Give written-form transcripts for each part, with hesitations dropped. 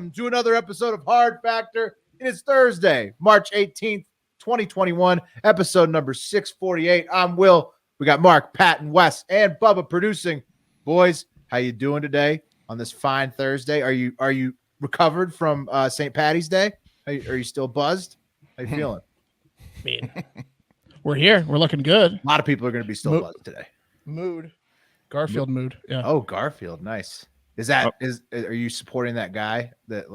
welcome to another episode of Hard Factor. It is Thursday, March 18th, 2021, episode number 648. I'm Will. We got Mark, Pat, and Wes, and Bubba producing. Boys, how you doing today on this fine Thursday? Are you recovered from St. Patty's Day? Are you still buzzed? How you feeling? I mean, we're here. We're looking good. A lot of people are going to be still buzzed today. Garfield mood. Yeah. Oh, Garfield. Nice. Are you supporting that guy that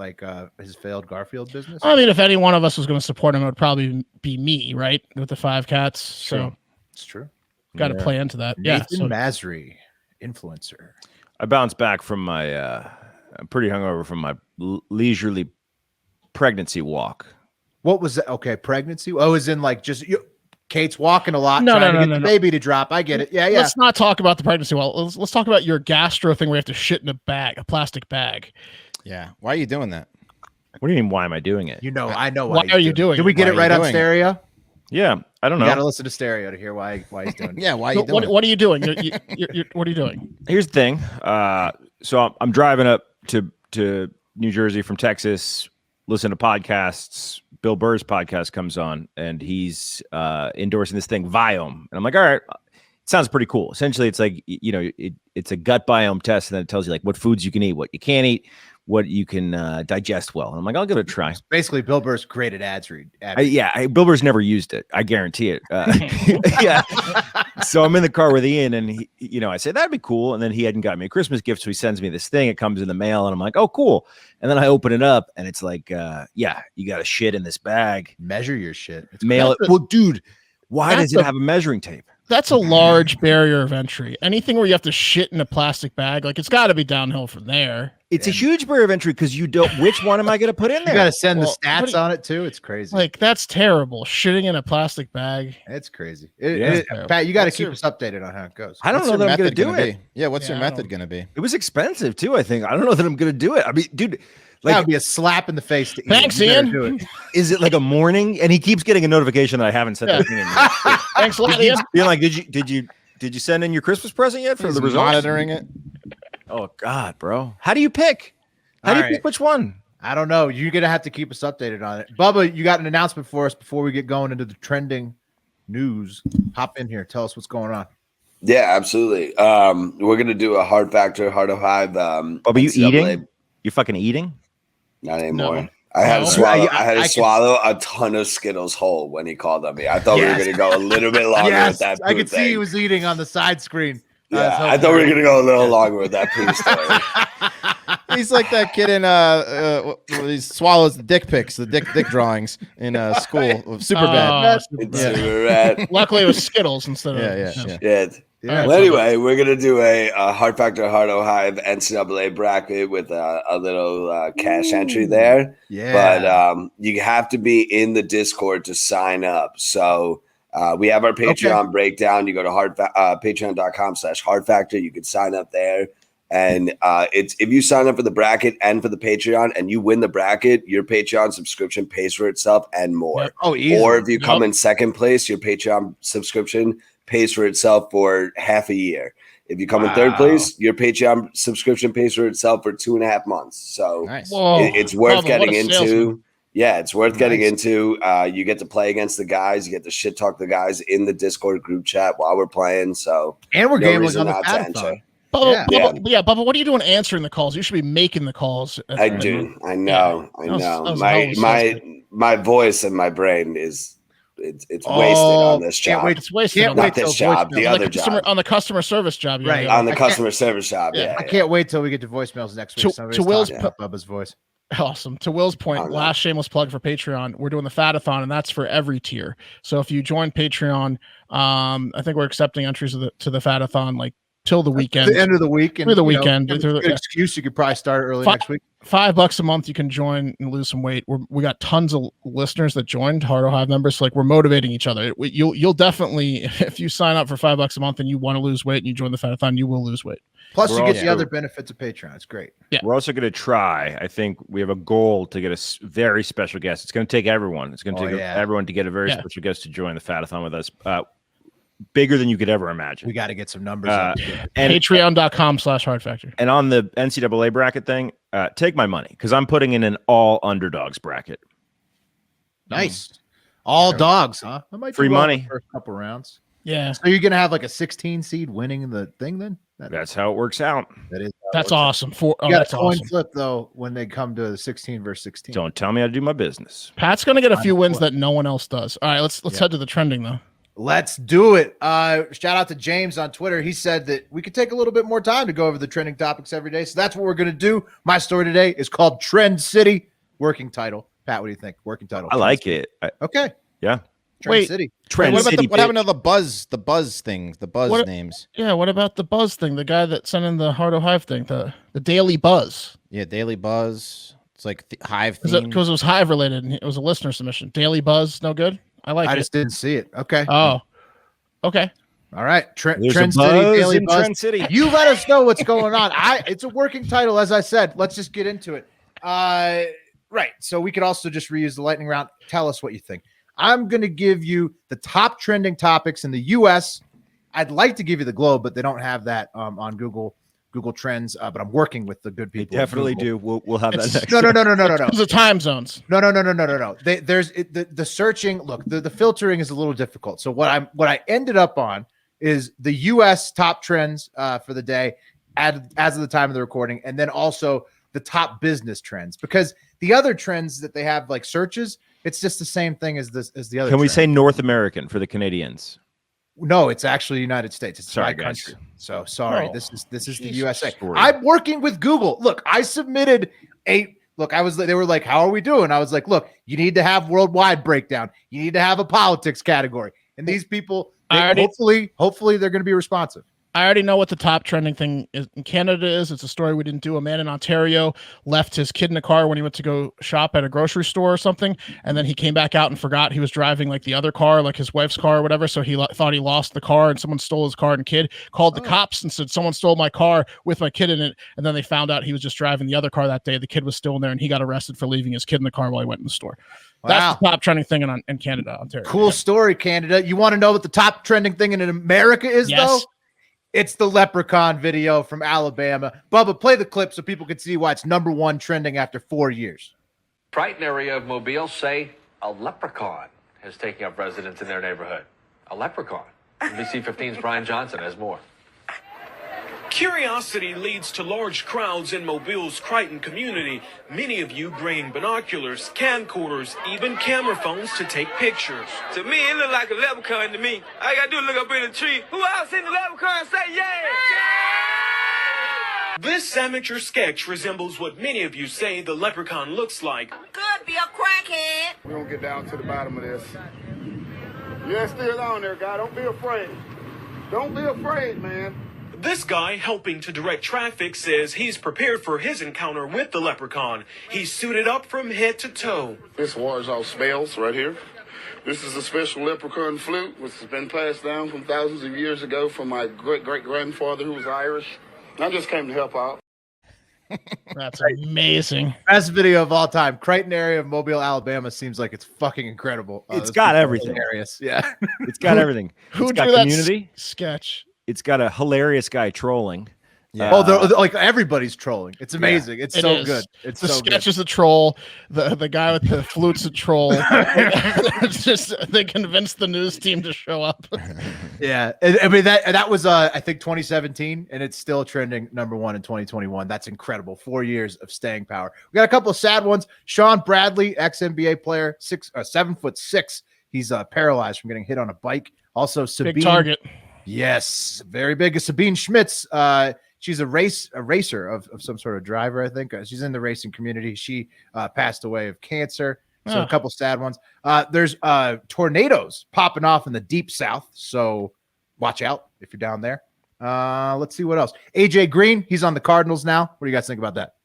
his failed Garfield business? I mean, if any one of us was going to support him, it would probably be me, right? With the 5 cats. So it's true. Got to play into that. Nathan Masry, influencer. I bounced back from my I'm pretty hungover from my leisurely pregnancy walk. What was that? Okay, pregnancy. Oh, is in Kate's walking a lot, trying to get the baby to drop. I get it. Yeah. Let's not talk about the pregnancy. Well, let's talk about your gastro thing where you have to shit in a plastic bag. Yeah. Why are you doing that? What do you mean? Why am I doing it? I know. Why are you doing it? Did we get it right on stereo? Yeah, I don't know. You got to listen to stereo to hear why he's doing it. Yeah, why are you doing it? What are you doing? What are you doing? Here's the thing. So I'm driving up to New Jersey from Texas, listen to podcasts. Bill Burr's podcast comes on, and he's endorsing this thing, Viome. And I'm like, all right, it sounds pretty cool. Essentially, it's like, it's a gut biome test, and then it tells you what foods you can eat, what you can't eat, what you can digest well. And I'm like, I'll give it a try. Basically, Bill Burr's created ads read. Bill Burr's never used it. I guarantee it. Yeah. So I'm in the car with Ian, and I said, that'd be cool. And then he hadn't got me a Christmas gift, so he sends me this thing. It comes in the mail, and I'm like, oh, cool. And then I open it up, and it's like, you got to shit in this bag. Measure your shit. Mail it. Well, dude, why does it have a measuring tape? That's a large barrier of entry. Anything where you have to shit in a plastic bag, it's got to be downhill from there. It's a huge barrier of entry because you don't. Which one am I going to put in there? You got to send the stats on it too. It's crazy. That's terrible. Shitting in a plastic bag. It's crazy. Pat, you got to keep us updated on how it goes. I don't know that I'm going to do it. Yeah, what's your method going to be? It was expensive too. I think I don't know that I'm going to do it. I mean, dude. That would be a slap in the face to Ian. Thanks, Ian. Is it like a morning? And he keeps getting a notification that I haven't sent to Ian. Thanks a lot, Ian. Being like, did you send in your Christmas present yet for the results? Monitoring it. Oh God, bro. How do you pick? How do you pick which one? I don't know. You're gonna have to keep us updated on it. Bubba, you got an announcement for us before we get going into the trending news. Hop in here. Tell us what's going on. Yeah, absolutely. We're gonna do a hard factor, hard of hive. Bubba, you eating? You fucking eating? Not anymore. No. I had to swallow. I had to swallow a ton of Skittles whole when he called on me. I thought we were going to go a little bit longer with that. I could see he was eating on the side screen. Yeah, I thought we were going to go a little longer with that poo story. He's like that kid in he swallows the dick pics, the dick drawings in school. Super bad. Super bad. Luckily, it was Skittles instead of Yeah. Well, anyway, we're gonna do a hard factor, hard hive NCAA bracket with a little cash entry there. Yeah. But you have to be in the Discord to sign up. So we have our Patreon breakdown. You go to patreon.com/hard factor. You can sign up there. And it's if you sign up for the bracket and for the Patreon and you win the bracket, your Patreon subscription pays for itself and more. Yep. Oh, easy. Or if you come in second place, your Patreon subscription pays for itself for half a year. If you come in third place, your Patreon subscription pays for itself for 2.5 months. So nice. It's worth getting into. Yeah, it's worth getting into. You get to play against the guys. You get to shit talk the guys in the Discord group chat while we're playing. So and we're gambling on the padathon. Bubba, what are you doing answering the calls? You should be making the calls. I do. I know. My voice and my brain is it's wasted on this job. It's wasted. Not this job, the other job. On the customer service job. Right. On the customer service job. Yeah. I can't wait till we get to voicemails next week. To Will's Bubba's voice. Awesome. To Will's point, last shameless plug for Patreon. We're doing the Fatathon, and that's for every tier. So if you join Patreon, I think we're accepting entries to the Fatathon till the weekend. The end of the week. Through the weekend. Excuse you could probably start early next week. $5 a month, you can join and lose some weight. We got tons of listeners that joined, Hard Hive members. So we're motivating each other. You'll definitely, if you sign up for $5 a month and you want to lose weight and you join the Fatathon, you will lose weight. Plus, you get the other benefits of Patreon. It's great. Yeah. We're also going to try. I think we have a goal to get a very special guest. It's going to take everyone. It's going to take everyone to get a very special guest to join the Fatathon with us. bigger than you could ever imagine. We got to get some numbers up. And Patreon.com/hard factor. And on the NCAA bracket thing, take my money because I'm putting in an all underdogs bracket. Nice. All dogs, huh? I might do Free well money. in the first couple rounds. Yeah, So you're gonna have like a 16 seed winning the thing then? That's how it works out. That is. that's awesome. You got That's a coin awesome. flip though when they come to the 16 versus 16. Don't tell me how to do my business. Pat's gonna get a few wins that no one else does. All right, let's head to the trending though. Let's do it. Shout out to James on Twitter. He said that we could take a little bit more time to go over the trending topics every day. So that's what we're going to do. My story today is called Trend City. Working title. Pat, what do you think? Working title. I like it. Okay. Yeah. Trend City. Trend What about City. what happened to the buzz things? The buzz What- names. Yeah, what about the Buzz thing? The guy that sent in the Hardo Hive thing, the Daily Buzz. Yeah, Daily Buzz. It's like Hive Because theme. it was Hive related and it was a listener submission. Daily Buzz, no good? I like I it. just didn't see it. Okay. Oh, okay. All right. Trend There's City. a buzz Daily in Buzz. Trend City. You let us know what's going on. It's a working title, as I said. Let's just get into it. Right. So we could also just reuse the lightning round. Tell us what you think. I'm going to give you the top trending topics in the U.S. I'd like to give you the globe, but they don't have that on Google Trends. But I'm working with the good They people. at definitely Google. do. We'll have that It's- next. No. Because of time zones. No. There's the searching. Look, the filtering is a little difficult. So what I ended up on is the U.S. top trends for the day as of the time of the recording, and then also the top business trends, because the other trends that they have like searches, it's just the same thing as the other. Can we trend. say North American for the Canadians? No, it's actually United States. It's Sorry, my guys. country. So sorry. Oh, This is the Jesus. USA. Story. I'm working with Google. Look, I submitted they were like, how are we doing? I was like, look, you need to have worldwide breakdown. You need to have a politics category. And these people, hopefully they're going to be responsive. I already know what the top trending thing is in Canada is. It's a story we didn't do. A man in Ontario left his kid in a car when he went to go shop at a grocery store or something. And then he came back out and forgot he was driving like the other car, like his wife's car or whatever. So he thought he lost the car and someone stole his car and kid, called the cops and said, someone stole my car with my kid in it. And then they found out he was just driving the other car that day. The kid was still in there and he got arrested for leaving his kid in the car while he went in the store. Wow. That's the top trending thing in Canada, Ontario. Cool story, Canada. You want to know what the top trending thing in America is, Yes. though? It's the leprechaun video from Alabama. Bubba, play the clip so people can see why it's #1 trending after 4 years. Triton area of Mobile say a leprechaun is taking up residence in their neighborhood. A leprechaun. NBC 15's Brian Johnson has more. Curiosity leads to large crowds in Mobile's Crichton community. Many of you bringing binoculars, camcorders, even camera phones to take pictures. To me, it look like a leprechaun to me. All I gotta do is look up in the tree. Who else seen the leprechaun say yeah? This amateur sketch resembles what many of you say the leprechaun looks like. Could be a crackhead. We're gonna get down to the bottom of this. Yeah, it's still on there, guy. Don't be afraid. Don't be afraid, man. This guy helping to direct traffic says he's prepared for his encounter with the leprechaun. He's suited up from head to toe. This wars off spells right here. This is a special leprechaun flute, which has been passed down from thousands of years ago from my great-great-grandfather who was Irish. And I just came to help out. That's amazing. Best video of all time. Crichton area of Mobile, Alabama seems like it's fucking incredible. It's got everything. Hilarious. Yeah. It's got everything. Who It's drew got that community. sketch? It's got a hilarious guy trolling. Yeah. Oh, they're like everybody's trolling. It's amazing. It's It so is. good. It's The so sketch good. is a troll. The guy with the flute's a troll. It's just they convinced the news team to show up. Yeah. I mean that was I think 2017, and it's still trending #1 in 2021. That's incredible. 4 years of staying power. We got a couple of sad ones. Sean Bradley, ex-NBA player, 7'6". He's paralyzed from getting hit on a bike. Also, Sabine. Big target. Yes, very big. Sabine Schmitz. She's a racer of some sort of driver, I think. She's in the racing community. She passed away of cancer. So a couple sad ones. There's tornadoes popping off in the deep south. So watch out if you're down there. Let's see what else. AJ Green, he's on the Cardinals now. What do you guys think about that?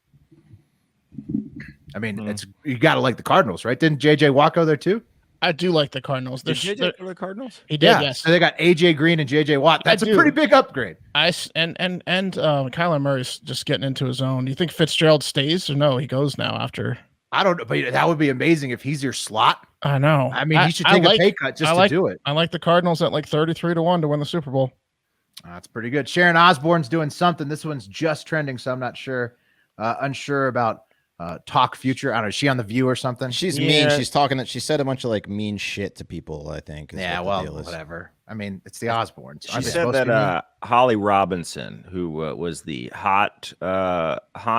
I mean, it's you got to like the Cardinals, right? Didn't JJ Watt go there too? I do like the Cardinals. Did JJ go to the Cardinals? He did, yes. So they got AJ Green and JJ Watt. That's a pretty big upgrade. And Kyler Murray's just getting into his own. Do you think Fitzgerald stays or no? He goes now after. I don't know, but that would be amazing if he's your slot. I know. I mean, he should take a pay cut just to do it. I like the Cardinals at like 33-1 to win the Super Bowl. That's pretty good. Sharon Osbourne's doing something. This one's just trending, so I'm not sure. Unsure about Talk Future. I don't know. Is she on The View or something? She's mean. She's talking. She said a bunch of like mean shit to people, I think. Yeah, well, whatever. I mean, it's the Osbournes. She said that Holly Robinson, who was the hot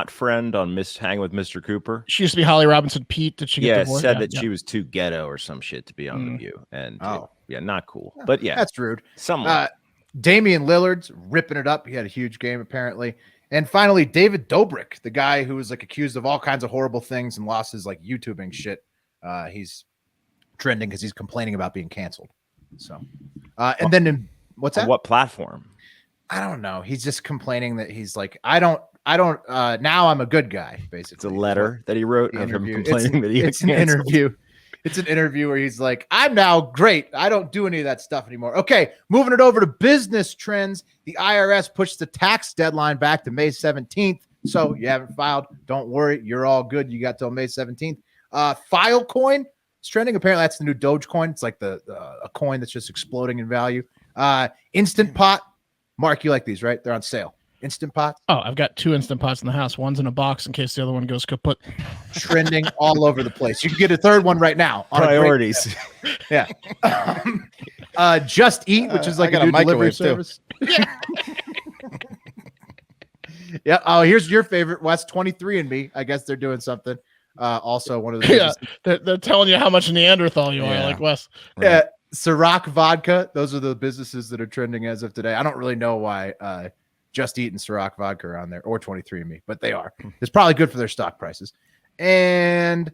friend on Hang with Mr. Cooper. She used to be Holly Robinson Pete. Did she get divorced? Said that she was too ghetto or some shit to be on The View. And not cool. But yeah. That's rude. Somewhat. Damian Lillard's ripping it up. He had a huge game, apparently. And finally, David Dobrik, the guy who was like accused of all kinds of horrible things and lost his like YouTubing shit. He's trending because he's complaining about being canceled. So, and then what's that? On what platform? I don't know. He's just complaining that he's like, I don't, now I'm a good guy, basically. It's a letter that he wrote of him complaining that he it's an interview. It's an interview where he's like, I'm now great. I don't do any of that stuff anymore. Okay, moving it over to business trends. The IRS pushed the tax deadline back to May 17th. So you haven't filed, don't worry. You're all good. You got till May 17th. Filecoin is trending. Apparently that's the new Dogecoin. It's like a coin that's just exploding in value. Instant Pot. Mark, you like these, right? They're on sale. Instant Pots. Oh, I've got 2 Instant Pots in the house. One's in a box in case the other one goes kaput. Trending all over the place. You can get a third one right now. Priorities. Yeah. Just Eat, which is like a new delivery service. Yeah. Oh, here's your favorite, Wes. 23andMe. I guess they're doing something. Also, one of the they're telling you how much Neanderthal you are, like Wes. Right. Yeah. Ciroc Vodka. Those are the businesses that are trending as of today. I don't really know why Just Eat and Ciroc Vodka are on there, or 23andMe, but they are. It's probably good for their stock prices. And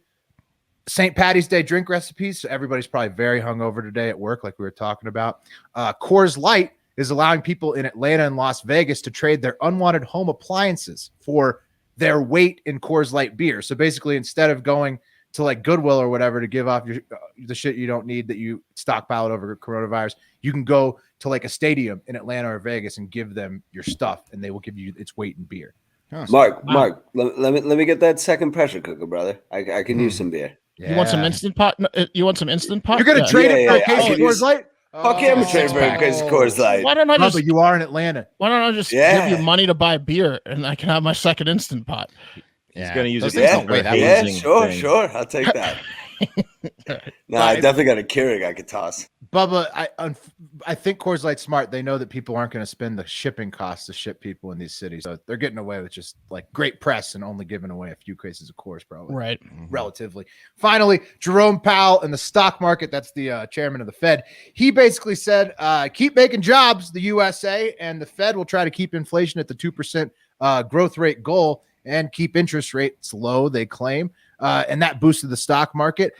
St. Patty's Day drink recipes. So everybody's probably very hungover today at work, like we were talking about. Coors Light is allowing people in Atlanta and Las Vegas to trade their unwanted home appliances for their weight in Coors Light beer. So basically, instead of going to like Goodwill or whatever to give off the shit you don't need that you stockpiled over coronavirus, you can go to like a stadium in Atlanta or Vegas and give them your stuff, and they will give you its weight in beer. Huh. Mark, let me get that second pressure cooker, brother. I can use some beer. Yeah. You want some Instant Pot? You want some Instant Pot? You're gonna trade it for a case of Coors Light? Fuck yeah, I'm trading for a case of Coors Light. Why don't I just? But you are in Atlanta. Why don't I just give you money to buy beer, and I can have my second Instant Pot? He's going to use it. Sure. I'll take that. No, I definitely got a Keurig I could toss. Bubba, I think Coors Light's smart. They know that people aren't going to spend the shipping costs to ship people in these cities. So they're getting away with just like great press and only giving away a few cases of Coors, probably. Right. Relatively. Finally, Jerome Powell in the stock market, that's the chairman of the Fed. He basically said, keep making jobs, the USA, and the Fed will try to keep inflation at the 2% growth rate goal and keep interest rates low, they claim. And that boosted the stock market.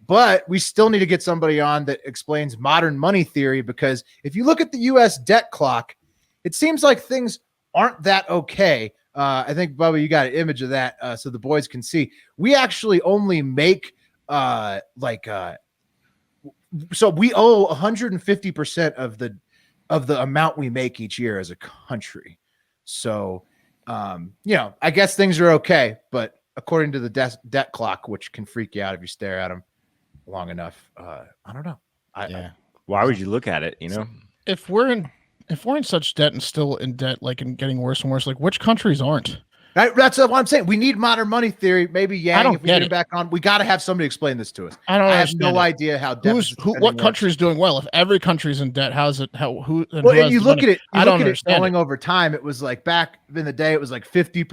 But we still need to get somebody on that explains modern money theory, because if you look at the U.S. debt clock, it seems like things aren't that okay. I think, Bubba, you got an image of that so the boys can see. We actually only make so we owe 150% of the amount we make each year as a country. So, I guess things are okay, but according to the debt clock, which can freak you out if you stare at them long enough, I don't know. Why would you look at it? If we're in such debt and still in debt, like and getting worse and worse, like which countries aren't? That's what I'm saying. We need modern money theory. Maybe Yang, if we get it back on, we got to have somebody explain this to us. I have no idea how what country is doing well. If every country's in debt, how's it? And you look at it. I don't understand. Going over time, it was like back in the day, it was like 50%,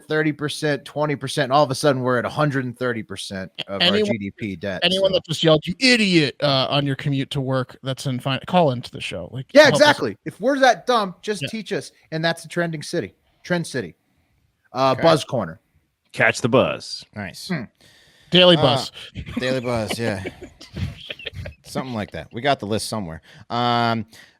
30%, 20%. And all of a sudden, we're at 130% of our GDP debt. Anyone that just yelled "you idiot" on your commute to work, that's in fine. Call into the show. Like, yeah, exactly. If we're that dumb, just teach us. And that's a trend city. Buzz Corner. Catch the buzz. Nice. Daily Buzz. Daily Buzz, yeah. Something like that. We got the list somewhere.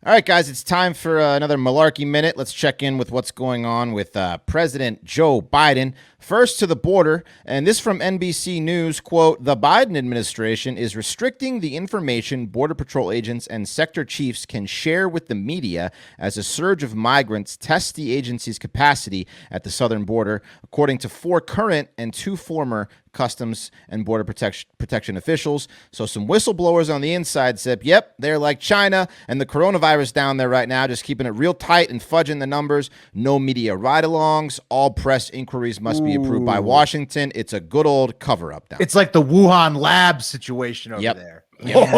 All right, guys, it's time for another Malarkey Minute. Let's check in with what's going on with President Joe Biden. First to the border, and this from NBC News, quote, the Biden administration is restricting the information Border Patrol agents and sector chiefs can share with the media as a surge of migrants tests the agency's capacity at the southern border, according to 4 current and 2 former Customs and Border Protection officials. So some whistleblowers on the inside said, yep, they're like China and the coronavirus down there right now, just keeping it real tight and fudging the numbers. No media ride-alongs. All press inquiries must be approved by Washington. It's a good old cover-up down. It's like the Wuhan lab situation over there. Yep.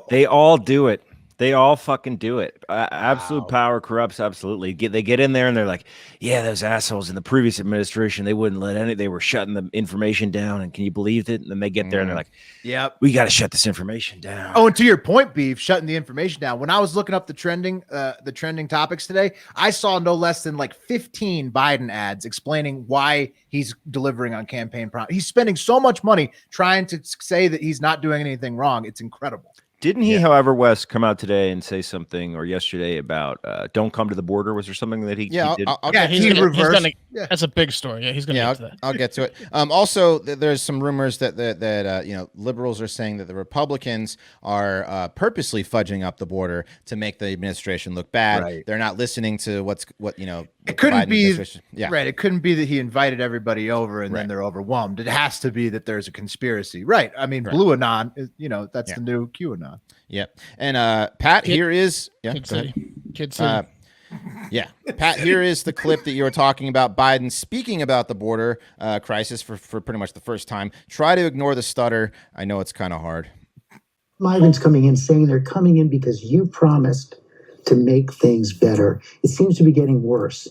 They all do it. They all fucking do it. Absolute power corrupts absolutely. They get in there and they're like, yeah, those assholes in the previous administration, they wouldn't let they were shutting the information down. And can you believe it? And then they get there and they're like, yep, we got to shut this information down. Oh, and to your point, Beef, shutting the information down. When I was looking up the trending topics today, I saw no less than like 15 Biden ads explaining why he's delivering on campaign promise. He's spending so much money trying to say that he's not doing anything wrong. It's incredible. Didn't he, however, Wes, come out today and say something, or yesterday, about don't come to the border? Was there something that he did? That's a big story. Yeah, he's going to get to that. I'll get to it. Also, there's some rumors that liberals are saying that the Republicans are purposely fudging up the border to make the administration look bad. Right. They're not listening to It couldn't be yeah. Right. It couldn't be that he invited everybody over and then they're overwhelmed. It has to be that there's a conspiracy. Right. I mean, Blue Anon is, that's the new QAnon. Yep. And Pat, here is Kid City. Yeah, Pat, here is the clip that you were talking about. Biden speaking about the border crisis for pretty much the first time. Try to ignore the stutter. I know it's kind of hard. Migrants coming in saying they're coming in because you promised to make things better. It seems to be getting worse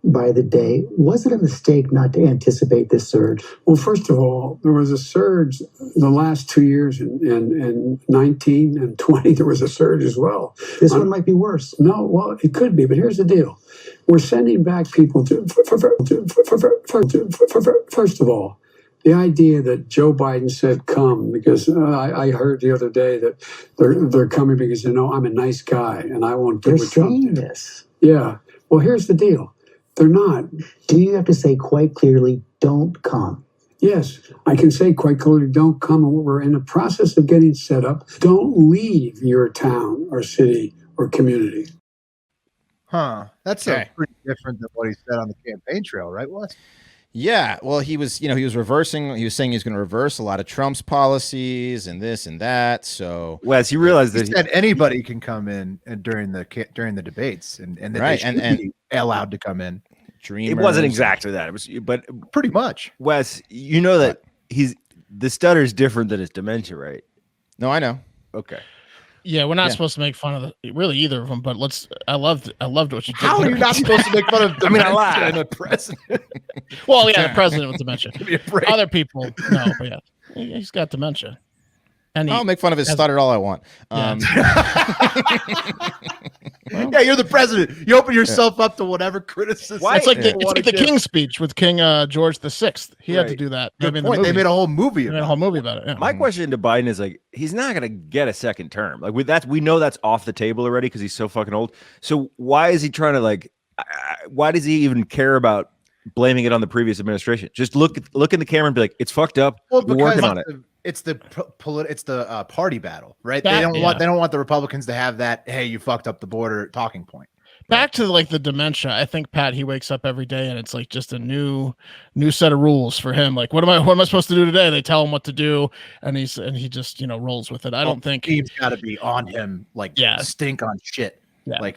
by the day. Was it a mistake not to anticipate this surge? Well, first of all, there was a surge the last 2 years in 19 and 20. There was a surge as well. This one might be worse. No, well, it could be, but here's the deal. We're sending back people first of all, the idea that Joe Biden said come, because I heard the other day that they're coming because I'm a nice guy and I won't do what Trump did. This. Yeah. Well, here's the deal. They're not. Do you have to say quite clearly, don't come? Yes, I can say quite clearly, don't come. And we're in the process of getting set up. Don't leave your town or city or community. Huh. That's pretty different than what he said on the campaign trail, right, Wes? Yeah, well, he was saying he was going to reverse a lot of Trump's policies and this and that. So, Wes, you realize that he said anybody can come in and during the debates, and that they should be allowed to come in. It wasn't exactly that. It was, but pretty much. Wes, you know that the stutter is different than his dementia, right? No, I know. Okay. Yeah, we're not supposed to make fun of really either of them, but I loved what you did. How are you not supposed to make fun of I laughed. the president? Well, yeah, the president with dementia. Other people, no, but yeah, he's got dementia. And I'll make fun of his stutter all I want. Yeah, you're the president. You open yourself up to whatever criticism. It's like the King's speech with King George VI. He had to do that. Good point. They made a whole movie. About it. Yeah. My question to Biden is he's not going to get a second term. We know that's off the table already because he's so fucking old. So why is he trying to why does he even care about blaming it on the previous administration? Just look in the camera and be like, it's fucked up. We're working on it. It's the party battle, right? They don't want the Republicans to have that, hey, you fucked up the border talking point. Back to the dementia. I think Pat, he wakes up every day and it's just a new set of rules for him. Like, what am I supposed to do today? They tell him what to do, and he just rolls with it. I don't think he's got to be on him, stink on shit, to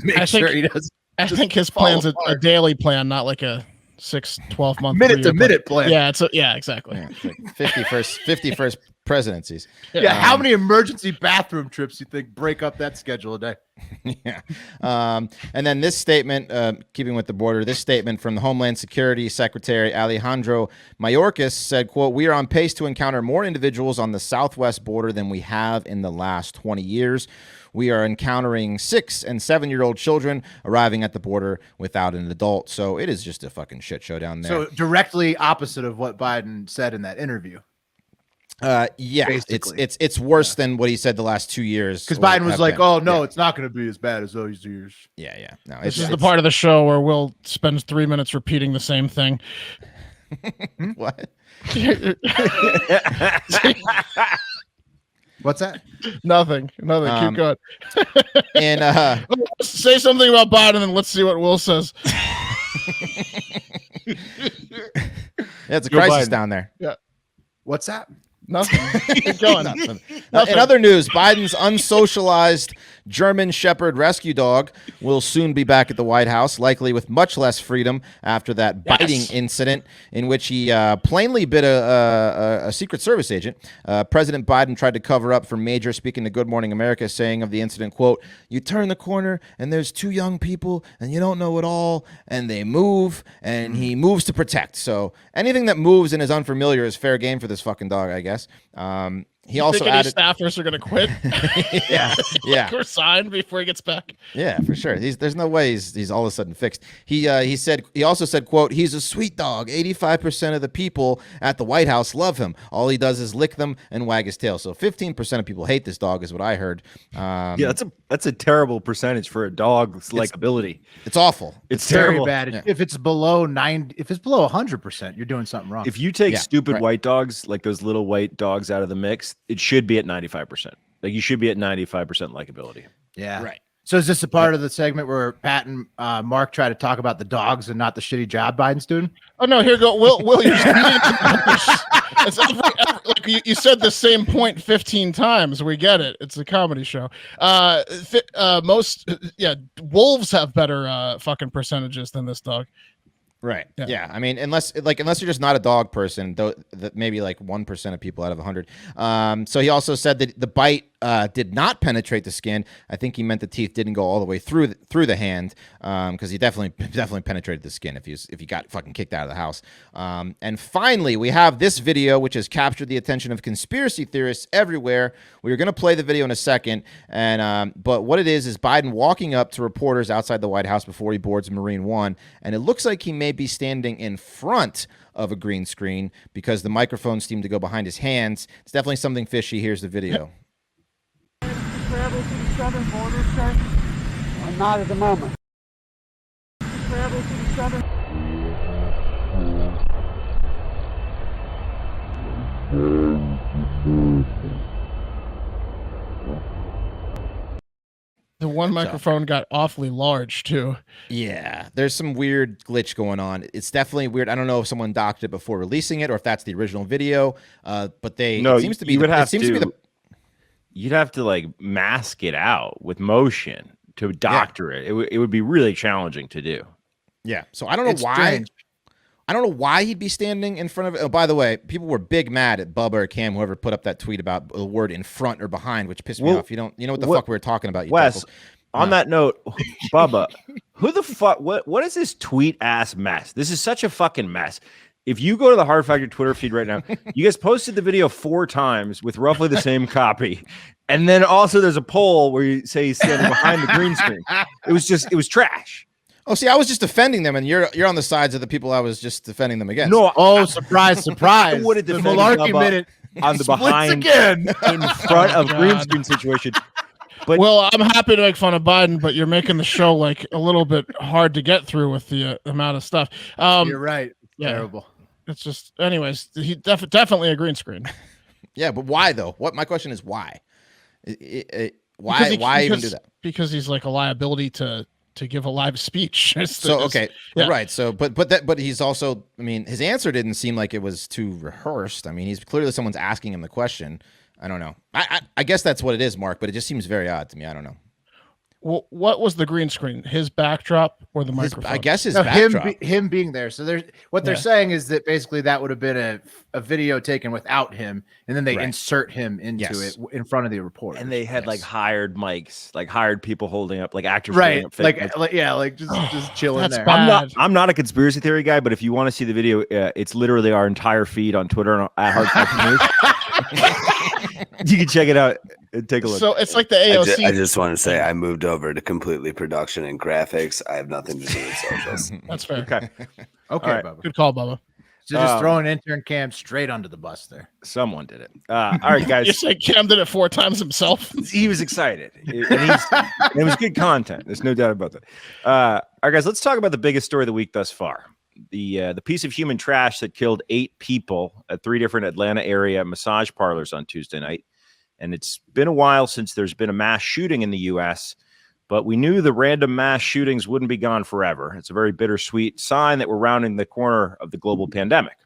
make sure he does. I think his plan's a daily plan, not like a 6-12 month minute to minute plan. Yeah, exactly. Yeah, 51st presidencies. Yeah, how many emergency bathroom trips do you think break up that schedule a day? Yeah. And then this statement, keeping with the border, this statement from the Homeland Security Secretary Alejandro Mayorkas said, quote, we are on pace to encounter more individuals on the southwest border than we have in the last 20 years. We are encountering 6- and 7-year-old children arriving at the border without an adult. So it is just a fucking shit show down there. So directly opposite of what Biden said in that interview. Yeah, Basically. it's worse than what he said the last 2 years. Because or Biden was have like, been. "Oh no, Yeah. it's not going to be as bad as those years." Yeah. No, This is the part of the show where Will spends 3 minutes repeating the same thing. What? What's that? Nothing. Keep going. And say something about Biden, and let's see what Will says. It's a Joe crisis Biden. down there. Yeah. What's that? Nothing. Keep going. Nothing. In other news, Biden's unsocialized German Shepherd rescue dog will soon be back at the White House, likely with much less freedom after that biting incident in which he plainly bit a Secret Service agent. President Biden tried to cover up for Major, speaking to Good Morning America, saying of the incident, quote, "You turn the corner and there's two young people and you don't know it all and they move and he moves to protect." So anything that moves and is unfamiliar is fair game for this fucking dog, I guess. He also added staffers are going to quit. yeah. Resign before he gets back. Yeah, for sure. There's no way he's all of a sudden fixed. He also said, quote, "He's a sweet dog. 85% of the people at the White House love him. All he does is lick them and wag his tail." So 15% of people hate this dog is what I heard. Yeah, that's a terrible percentage for a dog's likability. It's awful. It's Very terrible. bad. Yeah. If it's below 100%, you're doing something wrong. If you take stupid right. white dogs, like those little white dogs out of the mix, it should be at 95%. Like you should be at 95% likability. Yeah. Right. So is this a part of the segment where Pat and Mark try to talk about the dogs and not the shitty job Biden's doing? Oh no! Here go, Will. You're it's like you said the same point 15 times. We get it. It's a comedy show. Wolves have better fucking percentages than this dog. Right. Yeah. I mean, unless you're just not a dog person, though, that maybe like 1% of people out of 100. So he also said that the bite did not penetrate the skin. I think he meant the teeth didn't go all the way through the hand, because he definitely penetrated the skin if he got fucking kicked out of the house. And finally, we have this video which has captured the attention of conspiracy theorists everywhere. We're going to play the video in a second, and but what it is Biden walking up to reporters outside the White House before he boards Marine One, and it looks like he may be standing in front of a green screen because the microphones seem to go behind his hands. It's definitely something fishy. Here's the video. Travel to the southern border, sir? Not at the moment. Travel to the southern. The one microphone got awfully large too. Yeah, there's some weird glitch going on. It's definitely weird. I don't know if someone docked it before releasing it or if that's the original video. But it seems to be. You'd have to like mask it out with motion to doctor it. It would be really challenging to do. Yeah. So I don't know why. Strange. I don't know why he'd be standing in front of it. Oh, by the way, people were big mad at Bubba or Cam, whoever put up that tweet about the word in front or behind, which pissed me off. You know what the fuck we were talking about. Wes, on that note, Bubba, who the fuck? What is this tweet ass mess? This is such a fucking mess. If you go to the Hard Factor Twitter feed right now, you guys posted the video 4 times with roughly the same copy. And then also there's a poll where you say he's standing behind the green screen. It was trash. Oh, see, I was just defending them, and you're on the sides of the people I was just defending them against. No, surprise. The Malarkey Minute on the behind again in front of green screen situation. But well, I'm happy to make fun of Biden, but you're making the show like a little bit hard to get through with the amount of stuff. You're right. Yeah. Terrible. It's just, anyways, he definitely a green screen. Yeah, but why though? Why question is why? Why even do that? Because he's like a liability to give a live speech. Right. So, but he's also. I mean, his answer didn't seem like it was too rehearsed. I mean, he's clearly someone's asking him the question. I don't know. I guess that's what it is, Mark. But it just seems very odd to me. I don't know. Well, what was the green screen? His backdrop or the microphone? I guess his backdrop. Him being there. So they're saying is that basically that would have been a video taken without him, and then they insert him into it in front of the reporter. And they had like hired mics, like hired people holding up, like actors, right? Up just chilling there. I'm not a conspiracy theory guy, but if you want to see the video, it's literally our entire feed on Twitter and at Hard Factor News. You can check it out. Take a look. So it's like the AOC. I just want to say I moved over to completely production and graphics. I have nothing to do with socials. That's fair. Okay, right. Bubba. Good call, Bubba. So just throwing intern Cam straight under the bus there. Someone did it. All right, guys. You say Cam did it 4 times himself. He was excited. It was good content. There's no doubt about that. All right, guys, let's talk about the biggest story of the week thus far. The piece of human trash that killed 8 people at 3 different Atlanta area massage parlors on Tuesday night. And it's been a while since there's been a mass shooting in the U.S., but we knew the random mass shootings wouldn't be gone forever. It's a very bittersweet sign that we're rounding the corner of the global pandemic.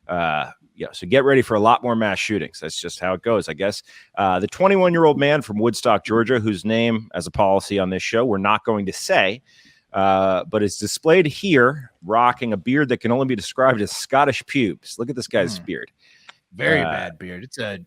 So get ready for a lot more mass shootings. That's just how it goes, I guess. The 21-year-old man from Woodstock, Georgia, whose name, as a policy on this show, we're not going to say, but is displayed here rocking a beard that can only be described as Scottish pubes. Look at this guy's beard. Very bad beard. It's a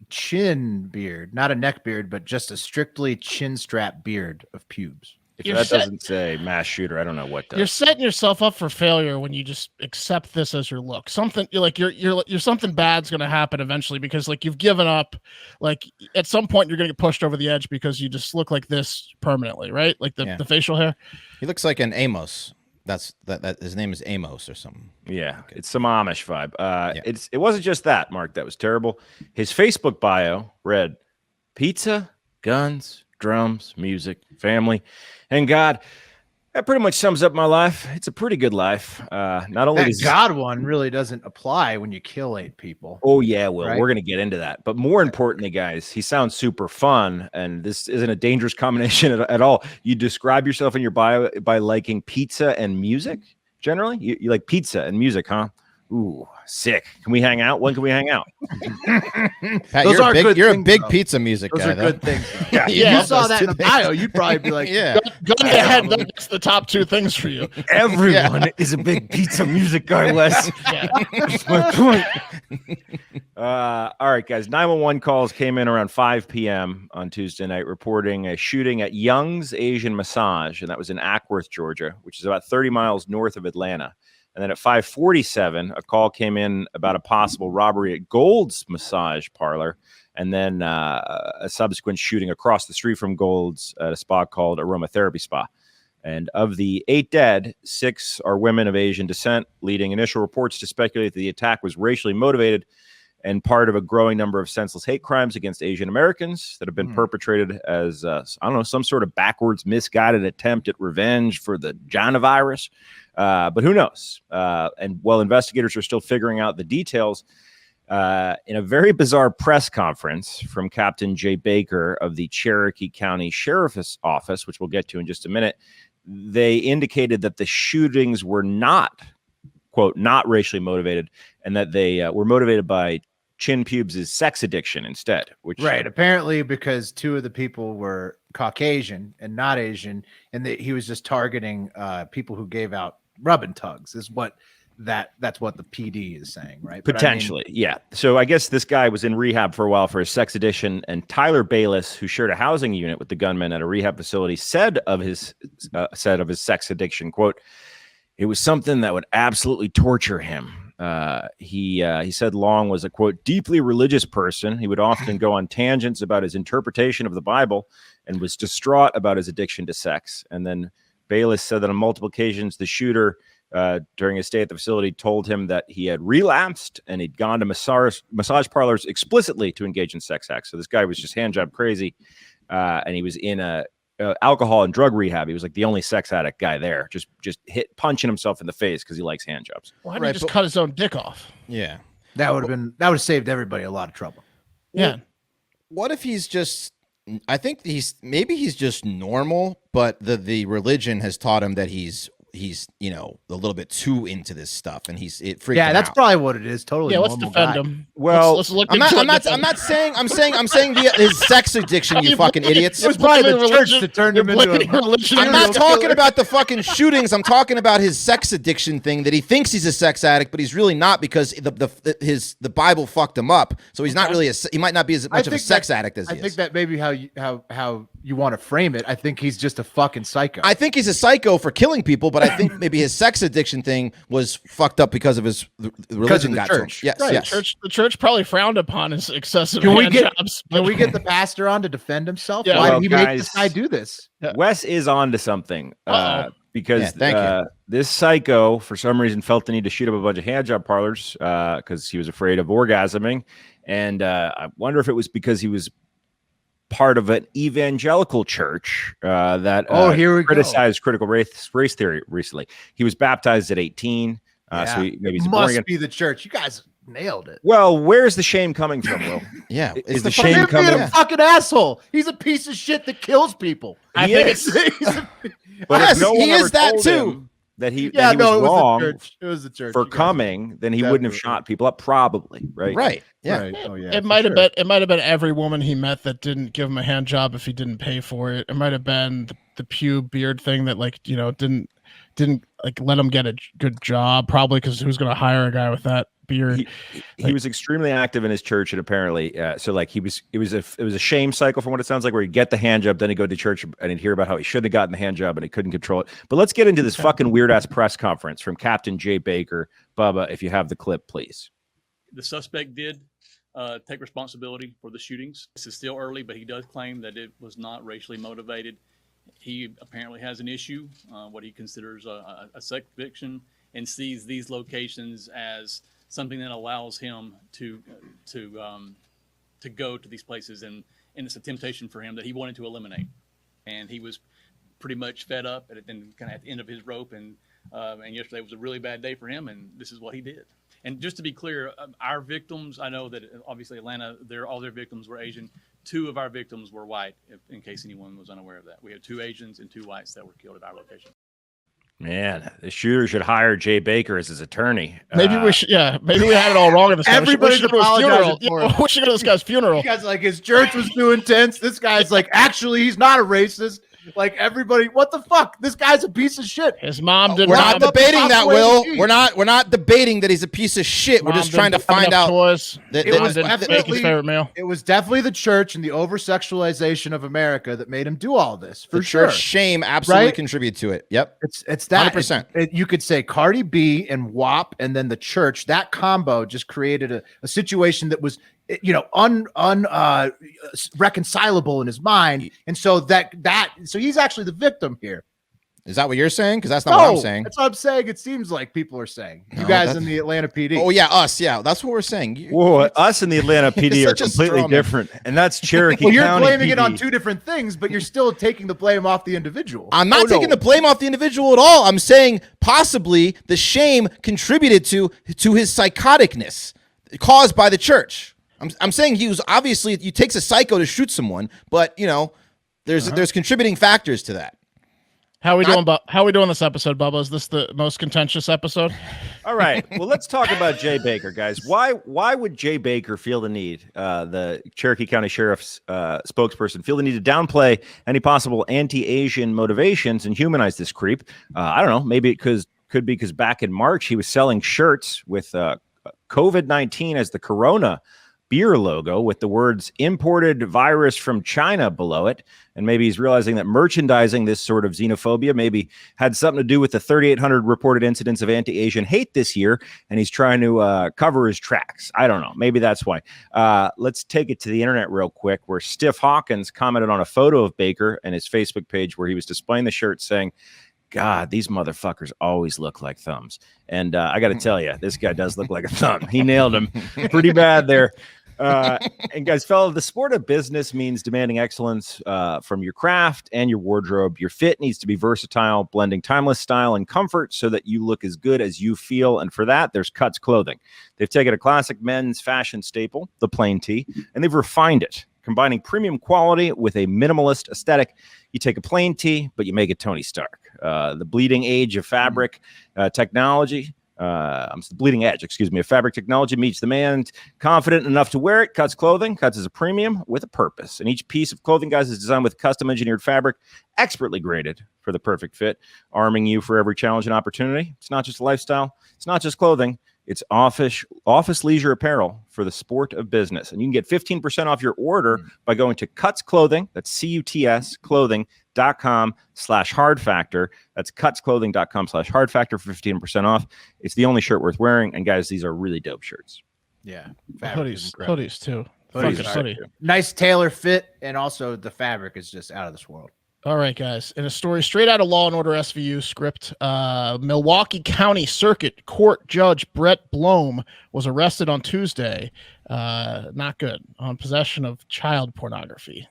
chin beard, not a neck beard, but just a strictly chin strap beard of pubes. If that doesn't say mass shooter, I don't know what does. You're setting yourself up for failure when you just accept this as your look. Something you're something bad's going to happen eventually because like you've given up. Like at some point you're going to get pushed over the edge because you just look like this permanently, right? Like the facial hair. He looks like an Amos. That his name is Amos or something. Yeah, it's some Amish vibe. It wasn't just that, Mark. That was terrible. His Facebook bio read, "Pizza, guns, drums, music, family, and God." That pretty much sums up my life. It's a pretty good life. Not only that God one really doesn't apply when you kill 8 people. Oh yeah, Will. Right? We're gonna get into that. But more importantly, guys, he sounds super fun, and this isn't a dangerous combination at all. You describe yourself in your bio by liking pizza and music. Generally, you like pizza and music, huh? Ooh, sick. Can we hang out? When can we hang out? Pat, you're a big pizza music guy. Those are though. good things. Yeah, if you saw that in the bio, you'd probably be like, yeah. Gun to head, that's the top 2 things for you. Everyone is a big pizza music guy, Wes. That's my point. All right, guys. 911 calls came in around 5 p.m. on Tuesday night reporting a shooting at Young's Asian Massage, and that was in Ackworth, Georgia, which is about 30 miles north of Atlanta. And then at 5:47, a call came in about a possible robbery at Gold's Massage Parlor, and then a subsequent shooting across the street from Gold's at a spa called Aromatherapy Spa. And of the 8 dead, 6 are women of Asian descent, leading initial reports to speculate that the attack was racially motivated and part of a growing number of senseless hate crimes against Asian Americans that have been perpetrated as, some sort of backwards, misguided attempt at revenge for the China virus. But who knows? And while investigators are still figuring out the details, in a very bizarre press conference from Captain Jay Baker of the Cherokee County Sheriff's Office, which we'll get to in just a minute, they indicated that the shootings were not, quote, not racially motivated, and that they were motivated by chin pubes' sex addiction instead. Which apparently because 2 of the people were Caucasian and not Asian, and he was just targeting people who gave out rub and tugs is what that's what the PD is saying, right? Potentially, yeah. So I guess this guy was in rehab for a while for his sex addiction, and Tyler Bayless, who shared a housing unit with the gunman at a rehab facility, said of his sex addiction, quote, "It was something that would absolutely torture him." He said Long was a, quote, deeply religious person. He would often go on tangents about his interpretation of the Bible and was distraught about his addiction to sex. And then Bayless said that on multiple occasions, the shooter during his stay at the facility told him that he had relapsed and he'd gone to massage parlors explicitly to engage in sex acts. So this guy was just hand job crazy. And he was in a alcohol and drug rehab. He was like the only sex addict guy there, just punching himself in the face because he likes hand jobs. Why didn't he just cut his own dick off? Yeah, that would have saved everybody a lot of trouble. Yeah. What if he's just? I think he's just normal, but the religion has taught him that he's a little bit too into this stuff, and it freaked him that's out. probably what it is. Totally. Yeah, let's normal defend guy. him. Well, let's look. I'm saying his sex addiction. You fucking idiots. It was probably the church that turned him into a religion. I'm not talking about the fucking shootings. I'm talking about his sex addiction thing, that he thinks he's a sex addict, but he's really not, because the Bible fucked him up. So he's not really he might not be as much of a sex addict as he is. I think that maybe how you want to frame it. I think he's just a fucking psycho. I think he's a psycho for killing people, but I think maybe his sex addiction thing was fucked up because of his religion got to him. Yes, right. yes. The church probably frowned upon his excessive Can we hand get jobs. Can we get the pastor on to defend himself? Yeah, Why well, did he guys, make this guy do this? Wes is on to something. because this psycho, for some reason, felt the need to shoot up a bunch of handjob parlors because he was afraid of orgasming. And I wonder if it was because he was part of an evangelical church that here we criticized critical race theory recently. He was baptized at 18. So maybe he's must be the church. You guys nailed it. Well, where's the shame coming from, Will? Yeah, is the shame coming from a fucking asshole? He's a piece of shit that kills people. But if no one ever told him that he was wrong it was the church for coming, then he wouldn't have shot people up, probably, right? Right. Yeah. Right. Oh, yeah. It might have been every woman he met that didn't give him a hand job if he didn't pay for it. It might have been the pube beard thing that didn't like let him get a good job, probably because who's going to hire a guy with that beard? He was extremely active in his church, and apparently, it was a shame cycle from what it sounds like, where he'd get the hand job, then he'd go to church and he'd hear about how he shouldn't have gotten the hand job and he couldn't control it. But let's get into this fucking weird ass press conference from Captain Jay Baker. Bubba, if you have the clip, please. The suspect did take responsibility for the shootings. This is still early, but he does claim that it was not racially motivated. He apparently has an issue, what he considers a sex addiction, and sees these locations as something that allows him to go to these places, and it's a temptation for him that he wanted to eliminate. And he was pretty much fed up and kind of at the end of his rope, and yesterday was a really bad day for him, and this is what he did. And just to be clear, our victims, I know that obviously Atlanta, all their victims were Asian. 2 of our victims were white, in case anyone was unaware of that. We had 2 Asians and 2 whites that were killed at our location. Man, the shooter should hire Jay Baker as his attorney. Maybe we should. Yeah, maybe we had it all wrong in this. Everybody's apologizing for him. We should go to this guy's funeral. You guys like his church was too intense. This guy's like, actually, he's not a racist. Like everybody, what the fuck? This guy's a piece of shit. His mom didn't. We're not debating that, Will. We're not debating that he's a piece of shit. We're just trying to find out. It was definitely the church and the over-sexualization of America that made him do all this. For sure, shame absolutely contribute to it. Yep, it's that 100%. You could say Cardi B and WAP, and then the church. That combo just created a situation that was, reconcilable in his mind, and so so he's actually the victim here. Is that what you're saying? Because that's not what I'm saying. That's what I'm saying. It seems like people are saying. You guys in the Atlanta PD. Oh yeah, us. Yeah, that's what we're saying. Whoa, us and the Atlanta PD are completely different, and that's Cherokee Well, you're County blaming PD. it on 2 different things, but you're still taking the blame off the individual. I'm not taking the blame off the individual at all. I'm saying possibly the shame contributed to his psychoticness caused by the church. I'm saying he was obviously, it takes a psycho to shoot someone, but there's contributing factors to that. How are we doing this episode, Bubba? Is this the most contentious episode? All right. Well, let's talk about Jay Baker, guys. Why would Jay Baker feel the need, the Cherokee County Sheriff's spokesperson, feel the need to downplay any possible anti-Asian motivations and humanize this creep? I don't know. Maybe it could be because back in March he was selling shirts with COVID-19 as the Corona beer logo with the words "imported virus from China" below it. And maybe he's realizing that merchandising this sort of xenophobia maybe had something to do with the 3,800 reported incidents of anti-Asian hate this year, and he's trying to cover his tracks. I don't know. Maybe that's why. Let's take it to the internet real quick, where Stiff Hawkins commented on a photo of Baker and his Facebook page where he was displaying the shirt saying, "God, these motherfuckers always look like thumbs." And I got to tell you, this guy does look like a thumb. He nailed him pretty bad there. And guys, fellow, the sport of business means demanding excellence from your craft and your wardrobe. Your fit needs to be versatile, blending timeless style and comfort so that you look as good as you feel. And for that, there's Cuts Clothing. They've taken a classic men's fashion staple, the plain tee, and they've refined it, combining premium quality with a minimalist aesthetic. You take a plain tee, but you make it Tony Stark. The bleeding age of fabric technology. The bleeding edge, of fabric technology meets the man confident enough to wear it. Cuts Clothing. Cuts is a premium with a purpose. And each piece of clothing, guys, is designed with custom engineered fabric, expertly graded for the perfect fit, arming you for every challenge and opportunity. It's not just a lifestyle. It's not just clothing. It's office leisure apparel for the sport of business. And you can get 15% off your order by going to Cuts Clothing. That's CUTS clothing.com/hard factor. That's cutsclothing.com/hard factor for 15% off. It's the only shirt worth wearing. And guys, these are really dope shirts. Yeah. Hoodies too. Nice tailor fit. And also the fabric is just out of this world. All right, guys. In a story straight out of Law and Order SVU script, Milwaukee County Circuit Court Judge Brett Blomme was arrested on Tuesday. Not good. On possession of child pornography.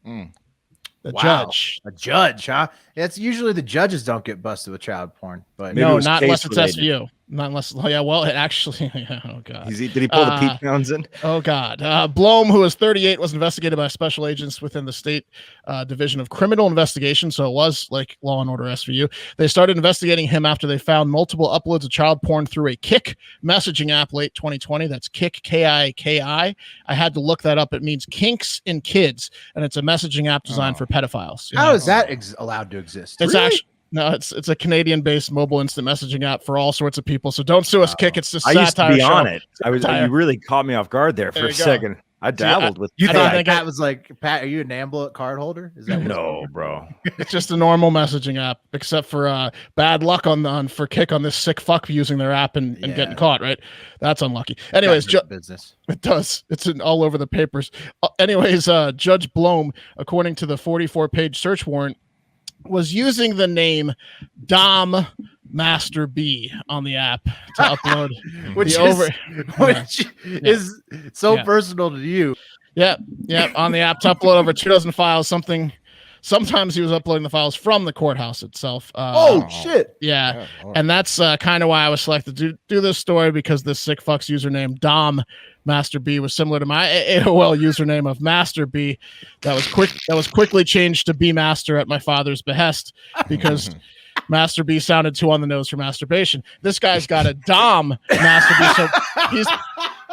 The judge. A judge, huh? It's usually the judges don't get busted with child porn, but Maybe no, not unless case-related. it's SVU. Not unless, yeah, well, it actually, oh, God. Did he pull the Pete Townsend? Oh, God. Blomme, who is 38, was investigated by special agents within the state Division of Criminal Investigation, so it was like Law and Order SVU. They started investigating him after they found multiple uploads of child porn through a Kik messaging app late 2020. That's Kik, K-I-K-I. I had to look that up. It means Kinks in Kids, and it's a messaging app designed for pedophiles. How is that allowed to exist? It's actually... No, it's a Canadian-based mobile instant messaging app for all sorts of people. So don't sue us, Kik. It's just I used to be show. on it. You really caught me off guard there for a second. I dabbled with. You thought Pat was like, Pat, are you an Ambulance card holder? Is that no, bro? It's just a normal messaging app, except for bad luck for Kik on this sick fuck using their app and getting caught. Right? That's unlucky. Anyways, business. It does. It's all over the papers. Anyways, Judge Blomme, according to the 44-page search warrant, was using the name Dom Master B on the app to upload which is so personal to you. Yeah, on the app to upload over 2 dozen files. Sometimes he was uploading the files from the courthouse itself. Shit. Yeah, and that's kind of why I was selected to do this story, because this sick fuck's username Dom Master B was similar to my AOL username of Master B. That was quickly changed to B Master at my father's behest, because Master B sounded too on the nose for masturbation. This guy's got a Dom Master B, so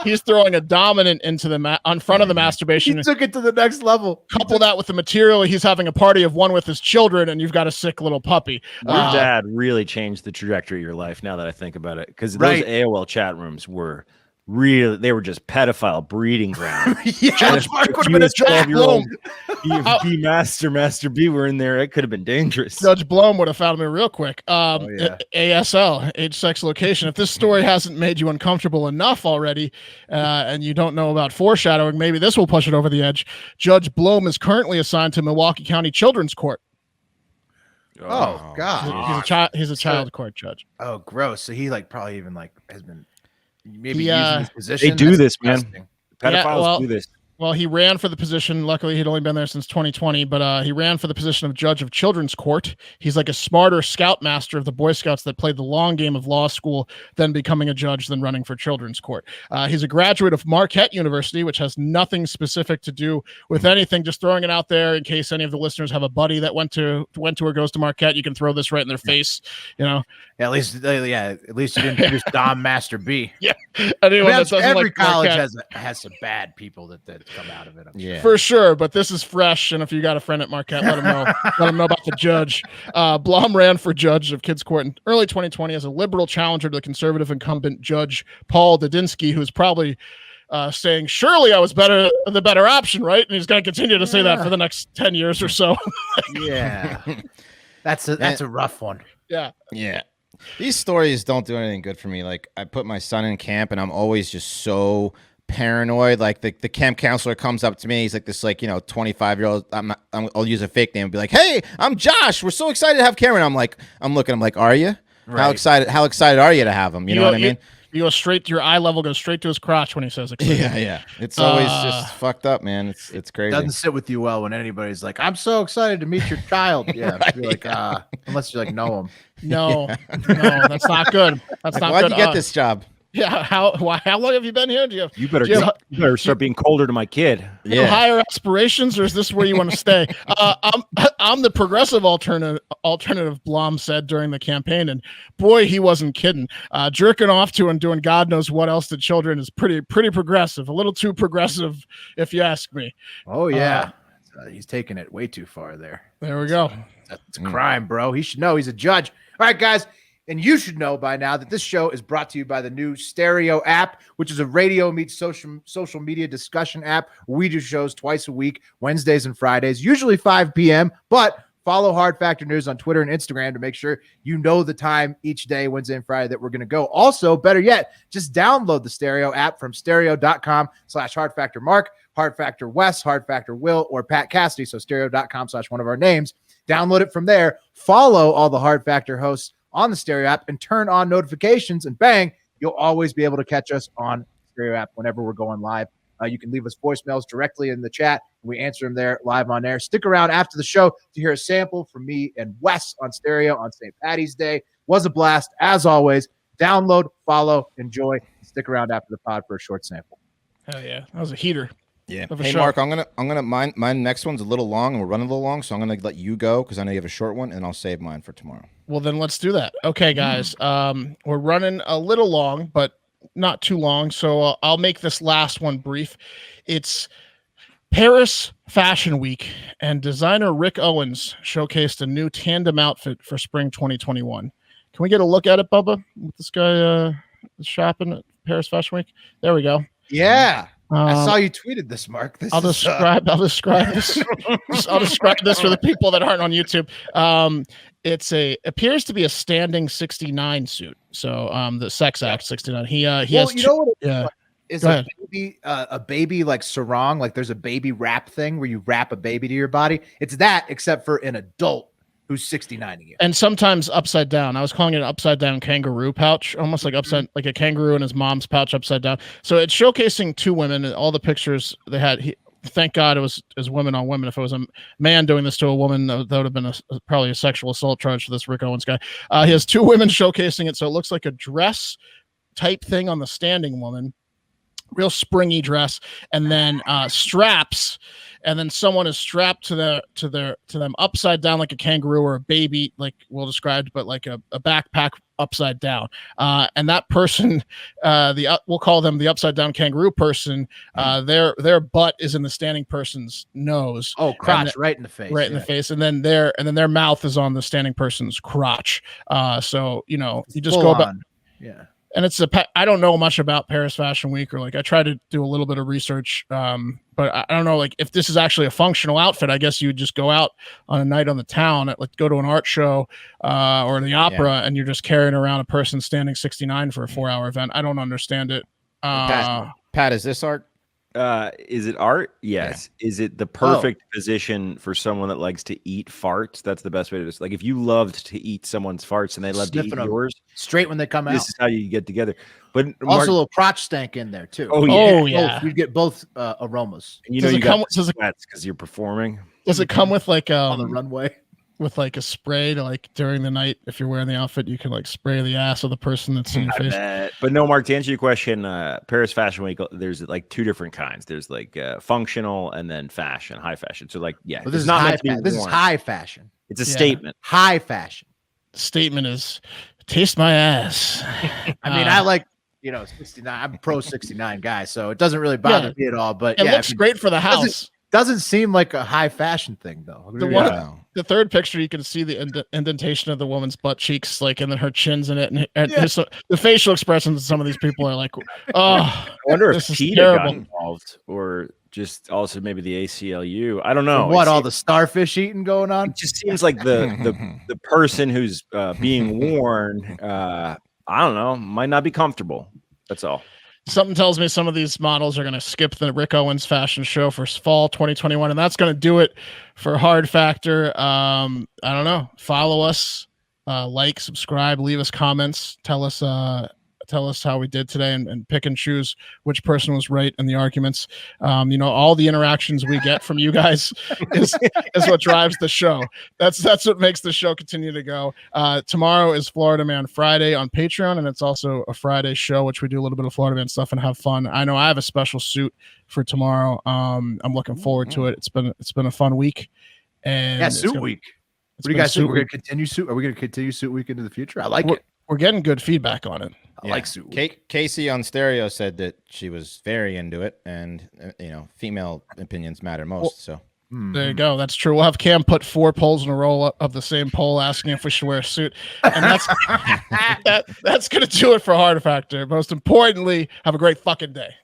he's throwing a dominant into the on front of the masturbation. He took it to the next level. Couple that with the material, he's having a party of one with his children, and you've got a sick little puppy. Your dad really changed the trajectory of your life, now that I think about it, because those AOL chat rooms were really, they were just pedophile breeding ground. Judge Mark would have been a 12-year-old. Master B were in there. It could have been dangerous. Judge Blomme would have found me real quick. ASL, age, sex, location. If this story hasn't made you uncomfortable enough already, and you don't know about foreshadowing, maybe this will push it over the edge. Judge Blomme is currently assigned to Milwaukee County Children's Court. Oh God, he's a child court judge. Oh, gross. So he probably even has been maybe using his position. They do this, man. Pedophiles do this. Well, he ran for the position. Luckily, he'd only been there since 2020, but he ran for the position of judge of children's court. He's like a smarter scoutmaster of the Boy Scouts that played the long game of law school, then becoming a judge, then running for children's court. He's a graduate of Marquette University, which has nothing specific to do with anything. Just throwing it out there in case any of the listeners have a buddy that went to or goes to Marquette. You can throw this right in their face. Yeah, at least you didn't introduce Dom Master B. Yeah. Anyone that doesn't every like college Marquette has some bad people that come out of it. For sure, but this is fresh, and if you got a friend at Marquette, let him know. Let him know about the judge. Blomme ran for judge of kids court in early 2020 as a liberal challenger to the conservative incumbent Judge Paul Dadinsky, who's probably saying, "Surely I was the better option, right?" And he's going to continue to say that for the next 10 years or so. That's a rough one. Yeah. These stories don't do anything good for me. Like, I put my son in camp, and I'm always just so paranoid. Like, the camp counselor comes up to me. He's like this 25-year-old. I'll use a fake name and be like, "Hey, I'm Josh. We're so excited to have Cameron." I'm looking. I'm like, "Are you? Right. How excited are you to have him?" You know what I mean? You go straight to your eye level, goes straight to his crotch when he says excited. Yeah. It's always just fucked up, man. It's crazy. Doesn't sit with you well when anybody's like, "I'm so excited to meet your child." Yeah, right. You're like, unless you know him. No, that's not good. That's not good. Why'd you get this job? Yeah, how long have you been here? You better start being colder to my kid. You have higher aspirations, or is this where you want to stay? I'm the progressive alternative, Blomme said during the campaign, and boy, he wasn't kidding. Jerking off to and doing God knows what else to children is pretty progressive. A little too progressive, if you ask me. Oh yeah, he's taking it way too far there. There we go. That's a crime, bro. He should know. He's a judge. All right, guys. And you should know by now that this show is brought to you by the new Stereo app, which is a radio meets social media discussion app. We do shows twice a week, Wednesdays and Fridays, usually 5 p.m. But follow Hard Factor News on Twitter and Instagram to make sure you know the time each day, Wednesday and Friday, that we're going to go. Also, better yet, just download the Stereo app from stereo.com/hardfactormark, Hard Factor Wes, Hard Factor Will, or Pat Cassidy. So stereo.com/ one of our names. Download it from there. Follow all the Hard Factor hosts on the Stereo app and turn on notifications, and bang, you'll always be able to catch us on Stereo app whenever we're going live. You can leave us voicemails directly in the chat. We answer them there live on air. Stick around after the show to hear a sample from me and Wes on Stereo on St. Patty's Day. Was a blast, as always. Download, follow, enjoy. Stick around after the pod for a short sample. Hell yeah, that was a heater. Yeah. Hey, Mark, I'm gonna my next one's a little long, and we're running a little long, so I'm gonna let you go because I know you have a short one, and I'll save mine for tomorrow. Well, then let's do that. Okay, guys. We're running a little long, but not too long, so I'll make this last one brief. It's Paris Fashion Week, and designer Rick Owens showcased a new tandem outfit for spring 2021. Can we get a look at it, Bubba? With this guy shopping at Paris Fashion Week. There we go. Yeah. I saw you tweeted this, Mark. I'll describe this. I'll describe this for the people that aren't on YouTube. Appears to be a standing 69 suit. So the Sex Act 69. He has is a baby like sarong, like there's a baby wrap thing where you wrap a baby to your body. It's that, except for an adult who's 69ing you. And sometimes upside down. I was calling it an upside down kangaroo pouch, almost like like a kangaroo and his mom's pouch upside down. So it's showcasing two women, and all the pictures they had. Thank God it was women on women. If it was a man doing this to a woman, that would have been probably a sexual assault charge for this Rick Owens guy. He has two women showcasing it, so it looks like a dress type thing on the standing woman. Real springy dress, and then straps, and then someone is strapped to them upside down like a kangaroo or a baby, like Will described, but like a backpack upside down. And that person, we'll call them the upside down kangaroo person. Their butt is in the standing person's nose. Oh, crotch, right in the face. Right in the face, and then their mouth is on the standing person's crotch. So you just go about. Yeah. And I don't know much about Paris Fashion Week, or like I try to do a little bit of research, but I don't know, like if this is actually a functional outfit. I guess you would just go out on a night on the town, go to an art show or the opera, and you're just carrying around a person standing 69 for a 4-hour event. I don't understand it. Pat, is this art? Is it art? Yes. Yeah. Is it the perfect position for someone that likes to eat farts? That's the best way to like if you loved to eat someone's farts and they love to eat yours straight when they come out. This is how you get together. But also a little crotch stank in there too. Oh yeah. You get both aromas. And you got sweats because you're performing. Does it come with like on the runway? With like a spray to like during the night, if you're wearing the outfit, you can like spray the ass of the person that's in your face. But no, Mark, to answer your question, Paris Fashion Week, there's like two different kinds. There's like functional and then fashion, high fashion. So like, yeah, this is not this is high fashion. It's a statement. High fashion. Statement is taste my ass. I mean, I like 69. I'm pro 69 guy, so it doesn't really bother me at all. But it looks great for the house. Doesn't seem like a high fashion thing though. The third picture, you can see the indentation of the woman's butt cheeks, like, and then her chin's in it, and the facial expressions of some of these people are like, oh, I wonder if PETA got involved, or just also maybe the ACLU. I don't know. All the starfish eating going on? It just seems like the person who's being worn, I don't know, might not be comfortable. That's all. Something tells me some of these models are going to skip the Rick Owens fashion show for fall 2021, and that's going to do it for Hard Factor. I don't know. Follow us, like, subscribe, leave us comments, tell us how we did today, and pick and choose which person was right in the arguments. All the interactions we get from you guys is what drives the show. That's what makes the show continue to go. Tomorrow is Florida Man Friday on Patreon, and it's also a Friday show, which we do a little bit of Florida Man stuff and have fun. I know I have a special suit for tomorrow. I'm looking forward to it. It's been a fun week. And suit week. What do you guys think? We're going to continue suit? Are we going to continue suit week into the future? I like it. We're getting good feedback on it. I like suit week. Casey on Stereo said that she was very into it, and female opinions matter most. So there you go. That's true. We'll have Cam put 4 polls in a row of the same poll asking if we should wear a suit, and that's going to do it for Hard Factor. Most importantly, have a great fucking day.